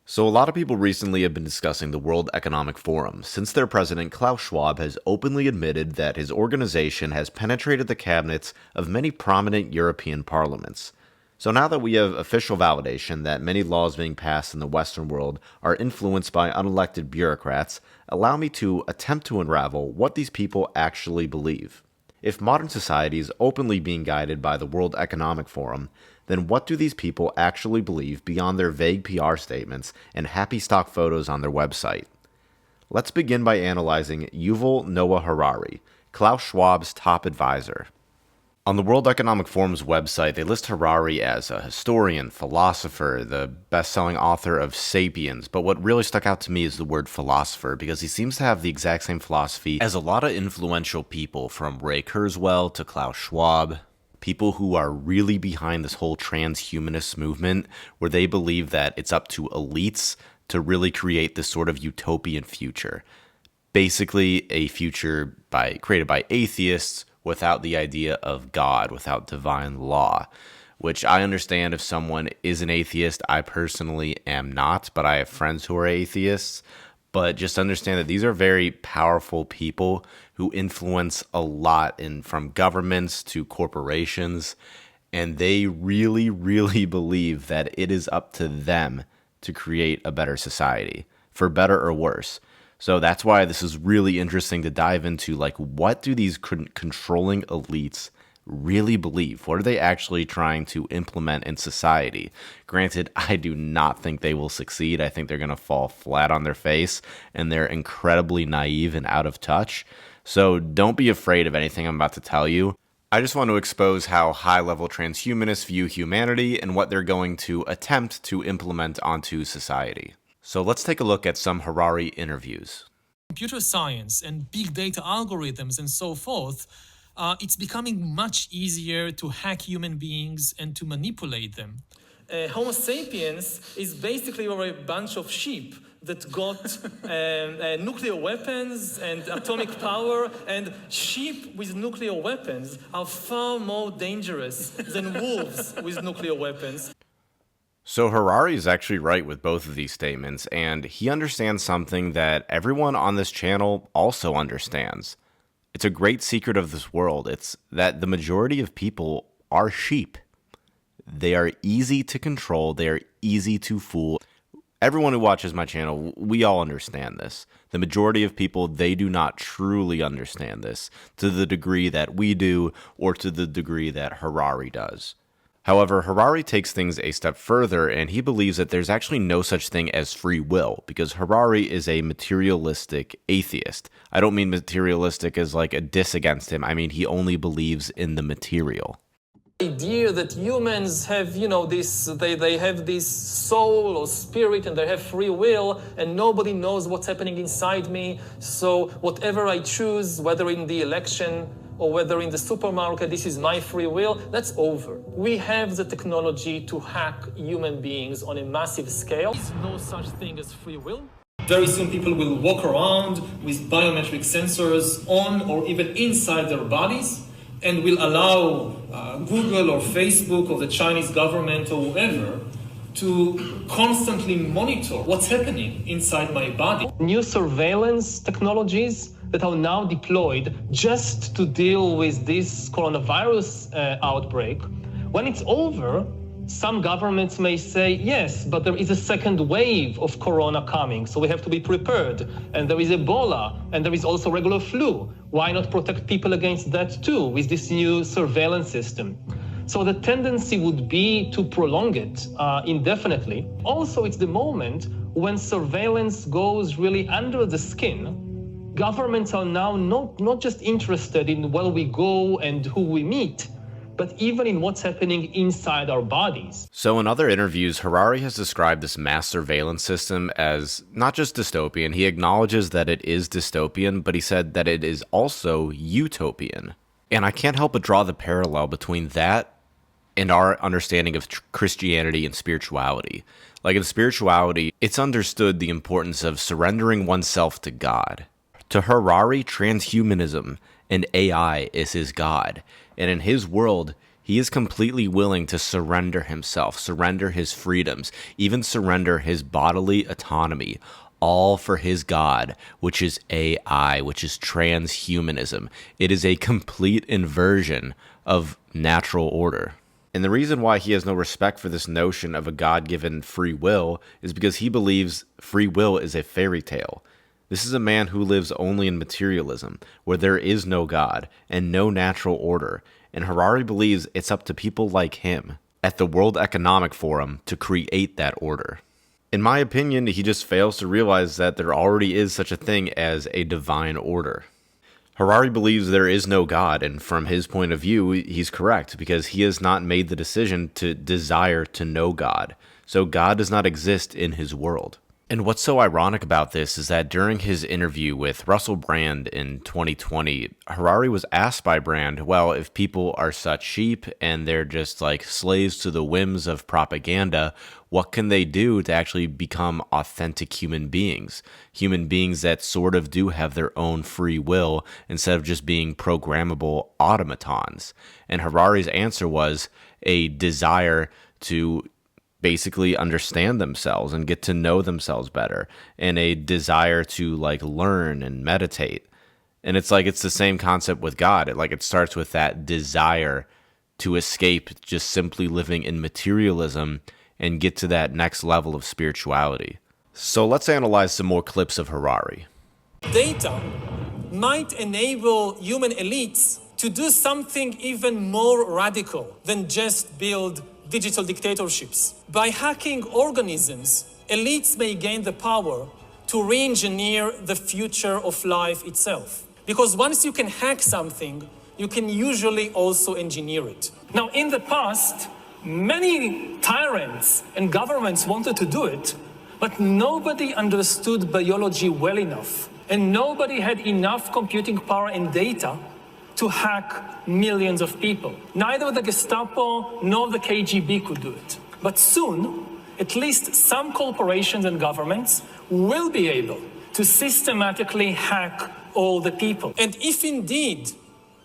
So a lot of people recently have been discussing the World Economic Forum, since their president Klaus Schwab has openly admitted that his organization has penetrated the cabinets of many prominent European parliaments. So now that we have official validation that many laws being passed in the Western world are influenced by unelected bureaucrats, allow me to attempt to unravel what these people actually believe. If modern society is openly being guided by the World Economic Forum, then what do these people actually believe beyond their vague PR statements and happy stock photos on their website? Let's begin by analyzing Yuval Noah Harari, Klaus Schwab's top advisor. On the World Economic Forum's website, they list Harari as a historian, philosopher, the best-selling author of *Sapiens*, but what really stuck out to me is the word philosopher, because he seems to have the exact same philosophy as a lot of influential people, from Ray Kurzweil to Klaus Schwab, people who are really behind this whole transhumanist movement, where they believe that it's up to elites to really create this sort of utopian future. Basically, a future created by atheists, without the idea of God, without divine law, which I understand if someone is an atheist. I personally am not, but I have friends who are atheists. But just understand that these are very powerful people who influence a lot from governments to corporations, and they really, really believe that it is up to them to create a better society, for better or worse. So that's why this is really interesting to dive into, what do these controlling elites really believe? What are they actually trying to implement in society? Granted, I do not think they will succeed. I think they're going to fall flat on their face, and they're incredibly naive and out of touch. So don't be afraid of anything I'm about to tell you. I just want to expose how high-level transhumanists view humanity and what they're going to attempt to implement onto society. So let's take a look at some Harari interviews. Computer science and big data algorithms and so forth, it's becoming much easier to hack human beings and to manipulate them. Homo sapiens is basically a bunch of sheep that got nuclear weapons and atomic power, and sheep with nuclear weapons are far more dangerous than wolves with nuclear weapons. So Harari is actually right with both of these statements, and he understands something that everyone on this channel also understands. It's a great secret of this world. It's that the majority of people are sheep. They are easy to control. They are easy to fool. Everyone who watches my channel, we all understand this. The majority of people, they do not truly understand this to the degree that we do or to the degree that Harari does. However, Harari takes things a step further, and he believes that there's actually no such thing as free will, because Harari is a materialistic atheist. I don't mean materialistic as like a diss against him. I mean he only believes in the material. The idea that humans have, they have this soul or spirit and they have free will, and nobody knows what's happening inside me. So whatever I choose, whether in the election or whether in the supermarket, this is my free will, that's over. We have the technology to hack human beings on a massive scale. There is no such thing as free will. Very soon people will walk around with biometric sensors on or even inside their bodies, and will allow Google or Facebook or the Chinese government or whoever to constantly monitor what's happening inside my body. New surveillance technologies that are now deployed just to deal with this coronavirus outbreak. When it's over, some governments may say, yes, but there is a second wave of corona coming, so we have to be prepared. And there is Ebola, and there is also regular flu. Why not protect people against that too with this new surveillance system? So the tendency would be to prolong it indefinitely. Also, it's the moment when surveillance goes really under the skin. Governments are now not just interested in where we go and who we meet, but even in what's happening inside our bodies. So in other interviews, Harari has described this mass surveillance system as not just dystopian. He acknowledges that it is dystopian, but he said that it is also utopian. And I can't help but draw the parallel between that and our understanding of Christianity and spirituality. Like in spirituality, it's understood the importance of surrendering oneself to God. To Harari, transhumanism and AI is his God. And in his world, He is completely willing to surrender himself, surrender his freedoms, even surrender his bodily autonomy, all for his God, which is AI, which is transhumanism. It is a complete inversion of natural order. And the reason why he has no respect for this notion of a God-given free will is because he believes free will is a fairy tale. This is a man who lives only in materialism, where there is no God and no natural order, and Harari believes it's up to people like him at the World Economic Forum to create that order. In my opinion, he just fails to realize that there already is such a thing as a divine order. Harari believes there is no God, and from his point of view, he's correct, because he has not made the decision to desire to know God. So God does not exist in his world. And what's so ironic about this is that during his interview with Russell Brand in 2020, Harari was asked by Brand, well, if people are such sheep and they're just like slaves to the whims of propaganda, what can they do to actually become authentic human beings that sort of do have their own free will instead of just being programmable automatons? And Harari's answer was a desire to basically understand themselves and get to know themselves better, and a desire to like learn and meditate. And it's like, it's the same concept with God. It starts with that desire to escape just simply living in materialism and get to that next level of spirituality. So let's analyze some more clips of Harari. Data might enable human elites to do something even more radical than just build digital dictatorships. By hacking organisms, elites may gain the power to re-engineer the future of life itself. Because once you can hack something, you can usually also engineer it. Now, in the past, many tyrants and governments wanted to do it, but nobody understood biology well enough, and nobody had enough computing power and data to hack millions of people. Neither the Gestapo nor the KGB could do it. But soon, at least some corporations and governments will be able to systematically hack all the people. And if indeed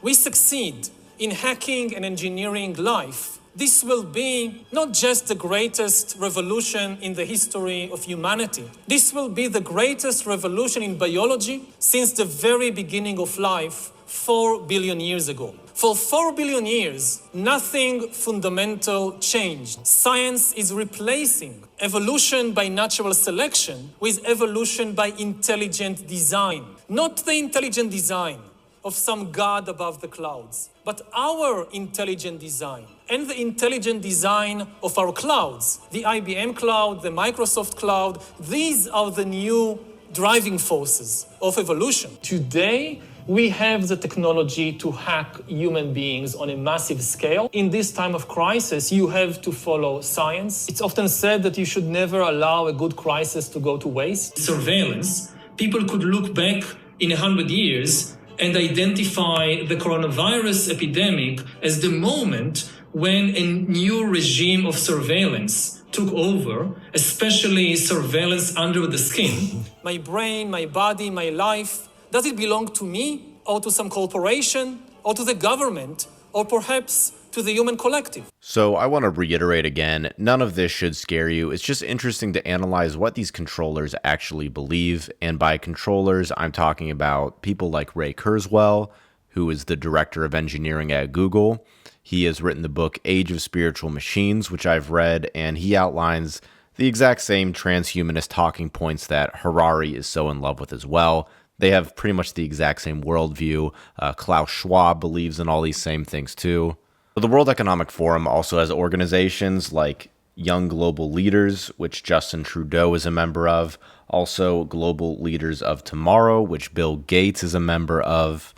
we succeed in hacking and engineering life, this will be not just the greatest revolution in the history of humanity. This will be the greatest revolution in biology since the very beginning of life 4 billion years ago. For 4 billion years, nothing fundamental changed. Science is replacing evolution by natural selection with evolution by intelligent design. Not the intelligent design of some god above the clouds, but our intelligent design and the intelligent design of our clouds. The IBM cloud, the Microsoft cloud, these are the new driving forces of evolution. Today, we have the technology to hack human beings on a massive scale. In this time of crisis, you have to follow science. It's often said that you should never allow a good crisis to go to waste. Surveillance. People could look back in 100 years and identify the coronavirus epidemic as the moment when a new regime of surveillance took over, especially surveillance under the skin. My brain, my body, my life, does it belong to me or to some corporation or to the government or perhaps to the human collective? So I want to reiterate again, none of this should scare you. It's just interesting to analyze what these controllers actually believe. And by controllers, I'm talking about people like Ray Kurzweil, who is the director of engineering at Google. He has written the book Age of Spiritual Machines, which I've read, and he outlines the exact same transhumanist talking points that Harari is so in love with as well. They have pretty much the exact same worldview. Klaus Schwab believes in all these same things too. The World Economic Forum also has organizations like Young Global Leaders, which Justin Trudeau is a member of. Also Global Leaders of Tomorrow, which Bill Gates is a member of.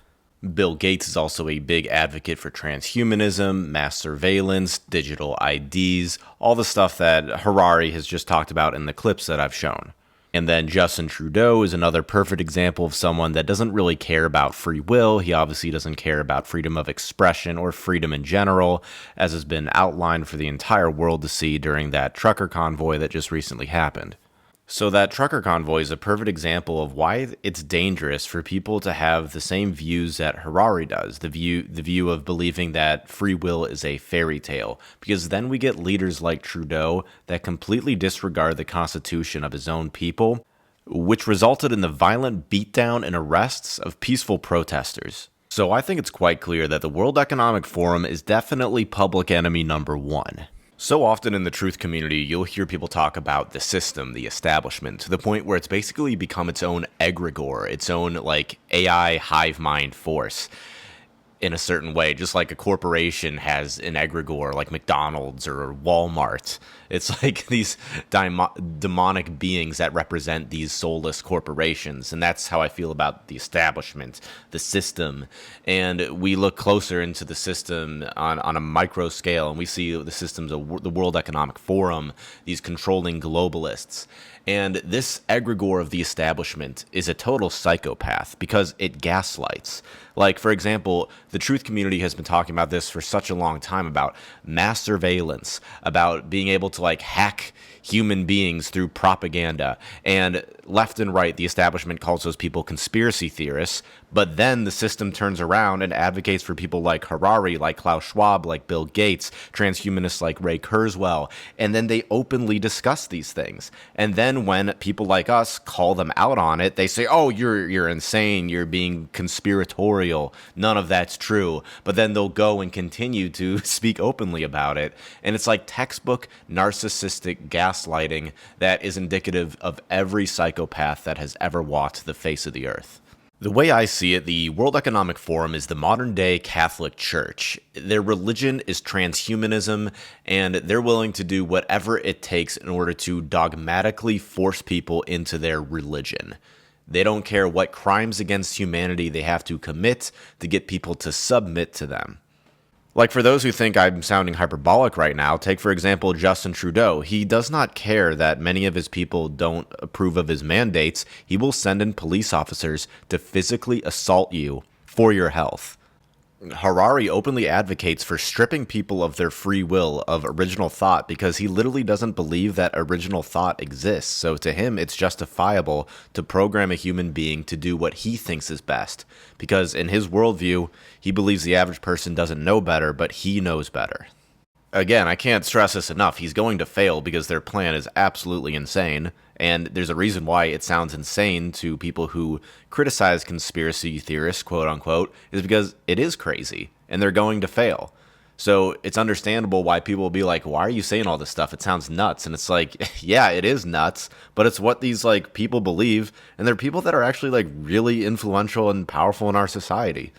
Bill Gates is also a big advocate for transhumanism, mass surveillance, digital IDs, all the stuff that Harari has just talked about in the clips that I've shown. And then Justin Trudeau is another perfect example of someone that doesn't really care about free will. He obviously doesn't care about freedom of expression or freedom in general, as has been outlined for the entire world to see during that trucker convoy that just recently happened. So that trucker convoy is a perfect example of why it's dangerous for people to have the same views that Harari does, the view of believing that free will is a fairy tale, because then we get leaders like Trudeau that completely disregard the constitution of his own people, which resulted in the violent beatdown and arrests of peaceful protesters. So I think it's quite clear that the World Economic Forum is definitely public enemy number one. So often in the truth community, you'll hear people talk about the system, the establishment, to the point where it's basically become its own egregore, its own like AI hive mind force in a certain way, just like a corporation has an egregore like McDonald's or Walmart. It's like these demonic beings that represent these soulless corporations. And that's how I feel about the establishment, the system. And we look closer into the system on a micro scale, and we see the systems of the World Economic Forum, these controlling globalists. And this egregore of the establishment is a total psychopath because it gaslights. Like, for example, the truth community has been talking about this for such a long time, about mass surveillance, about being able to like hack human beings through propaganda. And left and right, the establishment calls those people conspiracy theorists. But then the system turns around and advocates for people like Harari, like Klaus Schwab, like Bill Gates, transhumanists like Ray Kurzweil. And then they openly discuss these things. And then when people like us call them out on it, they say, oh, you're insane. You're being conspiratorial. None of that's true. But then they'll go and continue to speak openly about it. And it's like textbook narcissistic gaslighting that is indicative of every psychopath that has ever walked the face of the earth. The way I see it, the World Economic Forum is the modern-day Catholic Church. Their religion is transhumanism, and they're willing to do whatever it takes in order to dogmatically force people into their religion. They don't care what crimes against humanity they have to commit to get people to submit to them. Like, for those who think I'm sounding hyperbolic right now, take, for example, Justin Trudeau. He does not care that many of his people don't approve of his mandates. He will send in police officers to physically assault you for your health. Harari openly advocates for stripping people of their free will, of original thought, because he literally doesn't believe that original thought exists. So to him, it's justifiable to program a human being to do what he thinks is best. Because in his worldview, he believes the average person doesn't know better, but he knows better. Again, I can't stress this enough. He's going to fail because their plan is absolutely insane. And there's a reason why it sounds insane to people who criticize conspiracy theorists, quote unquote, is because it is crazy and they're going to fail. So it's understandable why people will be like, why are you saying all this stuff? It sounds nuts. And it's like, yeah, it is nuts, but it's what these like people believe. And they're people that are actually like really influential and powerful in our society.